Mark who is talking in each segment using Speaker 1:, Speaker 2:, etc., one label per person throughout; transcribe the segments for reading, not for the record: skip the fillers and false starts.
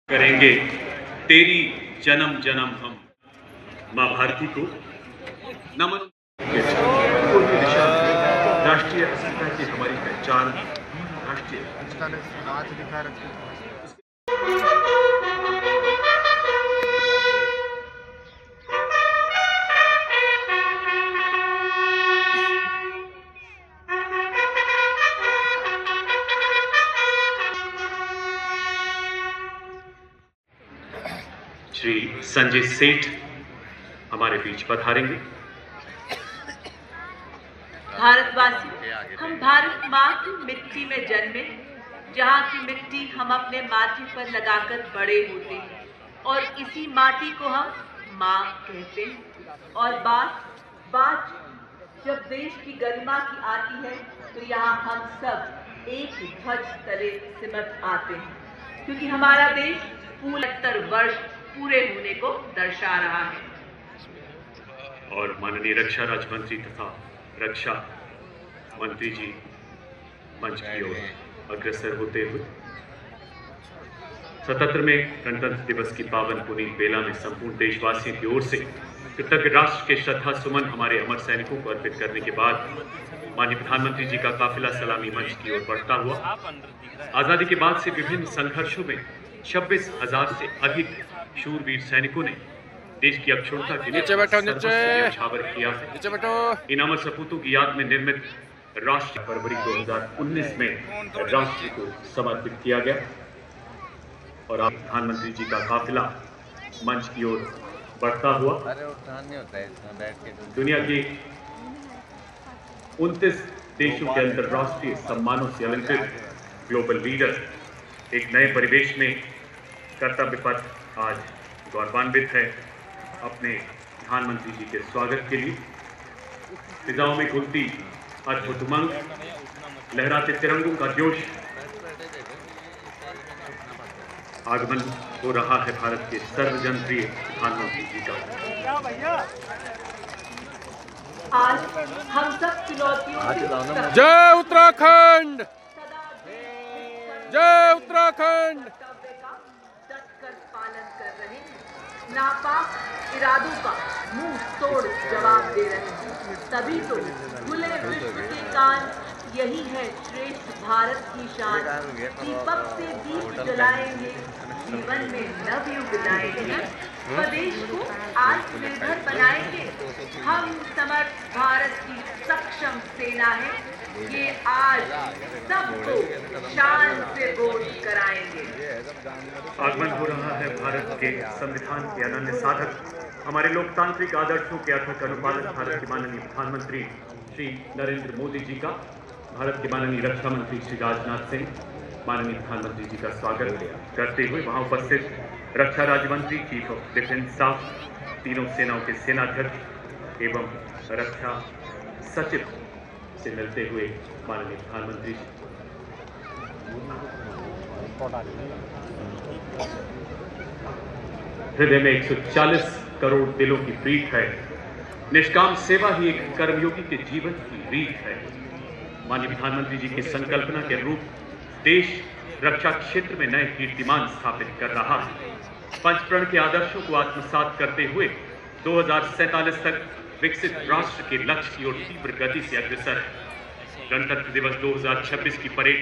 Speaker 1: करेंगे तेरी जन्म जन्म हम। माँ भारती को नमन। पूर्वी दिशा में राष्ट्रीय अस्मिता की हमारी पहचान राष्ट्रीय श्री संजय सेठ हमारे बीच पधारेंगे।
Speaker 2: भारतवासी, हम भारत माँ की मिट्टी में जन्मे, जहाँ की मिट्टी हम अपने माथे पर लगाकर बड़े होते हैं और इसी माटी को हम माँ कहते हैं। और बात जब देश की गरिमा की आती है तो यहाँ हम सब एक ध्वज तले सिमट आते हैं, क्योंकि हमारा देश पूरे 70 वर्ष पूरे होने को दर्शा रहा है।
Speaker 1: और माननीय रक्षा राज्य मंत्री तथा रक्षा मंत्री जी मंच की ओर अग्रसर होते हुए 77वें गणतंत्र दिवस की पावन पुनीत बेला में संपूर्ण देशवासियों की ओर से कृतज्ञ राष्ट्र के श्रद्धा सुमन हमारे अमर सैनिकों को अर्पित करने के बाद माननीय प्रधानमंत्री जी का काफिला सलामी मंच की ओर बढ़ता हुआ आजादी के बाद से विभिन्न संघर्षों में 26,000 से अधिक शूरवीर सैनिकों ने देश की अक्षुण्णता के लिए न्यौछावर किया है। इन अमर सपूतों की याद में निर्मित राष्ट्र फरवरी 2019 में राष्ट्र को समर्पित किया गया। और आप प्रधानमंत्री जी का काफिला मंच की ओर बढ़ता हुआ दुनिया के 29 देशों के अंतर्राष्ट्रीय सम्मानों से अलंकृत ग्लोबल लीडर एक नए परिवेश में कर्तव्य पथ आज गौरवान्वित है। अपने प्रधानमंत्री जी के स्वागत के लिए फिजाओं में घुलती अद्भुत उमंग, लहराते तिरंगों का जोश, आगमन हो रहा है भारत के सर्वजनप्रिय प्रधानमंत्री जी का।
Speaker 2: आज हम सब चुनौतियों से
Speaker 3: जय उत्तराखंड, जय उत्तराखंड
Speaker 2: पालन कर रहे हैं, नापाक इरादों का मुंह तोड़ जवाब दे रहे हैं। तभी तो खुले विश्व के कान यही है श्रेष्ठ भारत की शान। दीपक से दीप जलाएंगे, जीवन में नवयुग लाएंगे, स्वदेश को आत्मनिर्भर बनाएंगे। हम समर्थ भारत की सक्षम सेना है, ये आज सबको शान से बोध कराएंगे।
Speaker 1: आगमन हो रहा है भारत के संविधान के अनन्य साधक, हमारे लोकतांत्रिक आदर्शों के अथक अनुपालक भारत के माननीय प्रधानमंत्री श्री नरेंद्र मोदी जी का, भारत के माननीय रक्षा मंत्री श्री राजनाथ सिंह, माननीय प्रधानमंत्री जी का स्वागत करते हुए वहां उपस्थित रक्षा राज्य मंत्री, चीफ ऑफ डिफेंस स्टाफ, तीनों सेनाओं के सेनाध्यक्ष एवं रक्षा सचिव से मिलते हुए माननीय प्रधानमंत्री जी हृदय में 140 करोड़ दिलों की प्रीत है। निष्काम सेवा ही एक कर्मयोगी के जीवन की रीत है। माननीय प्रधानमंत्री जी की संकल्पना के अनुरूप देश रक्षा क्षेत्र में नए कीर्तिमान स्थापित कर रहा है। पंचप्रण के आदर्शों को आत्मसात करते हुए 2047 तक विकसित राष्ट्र के लक्ष्य की ओर तीव्र गति से अग्रसर है। गणतंत्र दिवस 2026 की परेड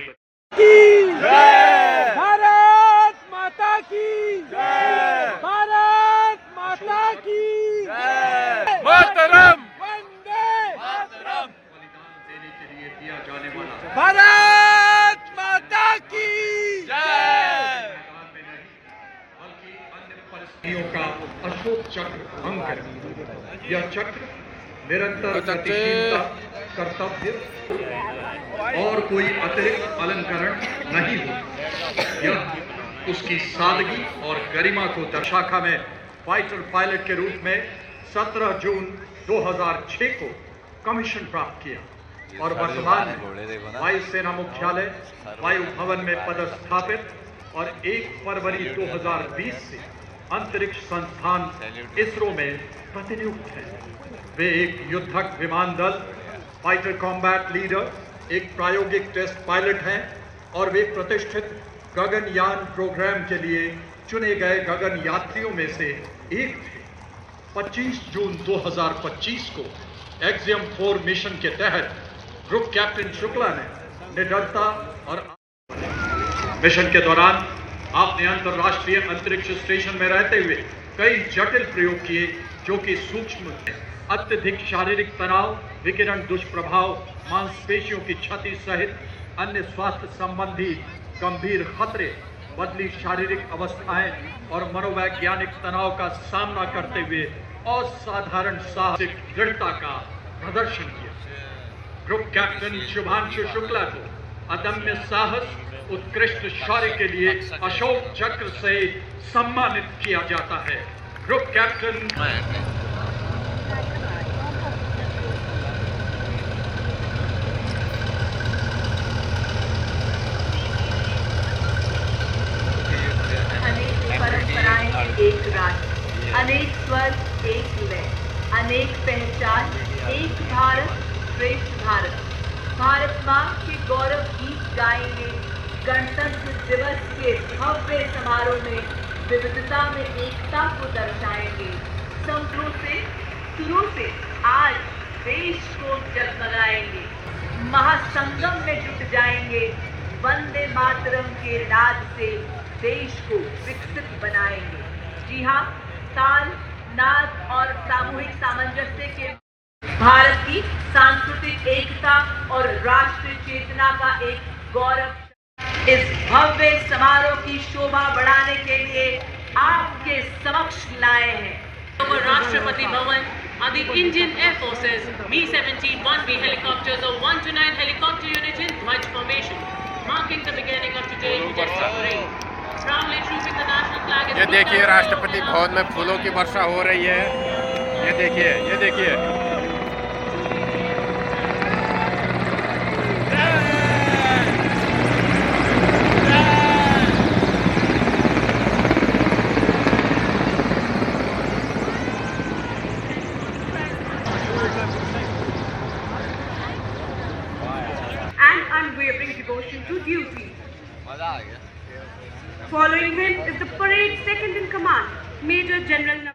Speaker 3: भारत माता की जय, भारत माता की जय, मातरम, वंदे मातरम,
Speaker 1: बलिदान देने के लिए दिया जाने वाला
Speaker 3: भारत माता की जय,
Speaker 1: बल्कि अन्य परिस्थितियों का अशोक चक्र भंग कर यह चक्र निरंतर गतिशीलता, कर्तव्य और कोई अतिरिक्त अलंकरण नहीं हो। यह उसकी सादगी और गरिमा को दर्शाखा में फाइटर पायलट के रूप में 17 जून 2006 को कमीशन प्राप्त किया और वर्तमान में वायुसेना मुख्यालय वायु भवन में पदस्थापित और 1 फरवरी 2020 से अंतरिक्ष संस्थान इसरो में प्रतिनियुक्त है। वे एक युद्धक विमान दल, फाइटर कॉम्बैट लीडर, एक प्रायोगिक टेस्ट पायलट हैं और वे प्रतिष्ठित गगनयान प्रोग्राम के लिए चुने गए गगन यात्रियों में से एक थे। 25 जून 2025 को एक्सियम 4 मिशन के तहत ग्रुप कैप्टन शुक्ला ने निडरता और मिशन के दौरान आपने अंतर्राष्ट्रीय अंतरिक्ष स्टेशन में रहते हुए कई जटिल प्रयोग किए जो कि सूक्ष्म थे। अत्यधिक शारीरिक तनाव, विकिरण दुष्प्रभाव, मांसपेशियों की क्षति सहित अन्य स्वास्थ्य संबंधी गंभीर खतरे, बदली शारीरिक अवस्थाएं और मनोवैज्ञानिक तनाव का सामना करते हुए असाधारण साहसिक दृढ़ता का प्रदर्शन किया। ग्रुप कैप्टन शुभांशु शुक्ला को अदम्य साहस, उत्कृष्ट शौर्य के लिए अशोक चक्र से सम्मानित किया जाता है। ग्रुप कैप्टन
Speaker 2: अनेक परंपराएं एक राष्ट्र, अनेक स्वर एक लय, अनेक पहचान एक भारत श्रेष्ठ भारत। भारत माँ के गौरव गीत गाएंगे। गणतंत्र दिवस के भव्य समारोह में विविधता में एकता को दर्शाएंगे। संतों से सुरों से आज देश को जगमगाएंगे। महासंगम में जुट जाएंगे। वंदे मातरम के नाद से देश को विकसित बनाएंगे। जी हाँ, ताल, नाद और सामूहिक सामंजस्य के भारत की सांस्कृतिक एकता और राष्ट्रीय चेतना का एक गौरव इस भव्य समारोह की शोभा बढ़ाने के लिए आपके समक्ष लाए हैं।
Speaker 4: Rashtrapati Bhavan are the Indian Air Force's Mi-17 1B helicopters or 1 to 9 helicopter unit in Dwaj formation, marking the beginning of today's majestic parade. Proudly trooping the national flag.
Speaker 5: ये देखिए राष्ट्रपति भवन में फूलों की वर्षा हो रही है। ये देखिए, ये देखिए।
Speaker 6: Unwavering devotion to duty. Following him is the parade second in command, Major General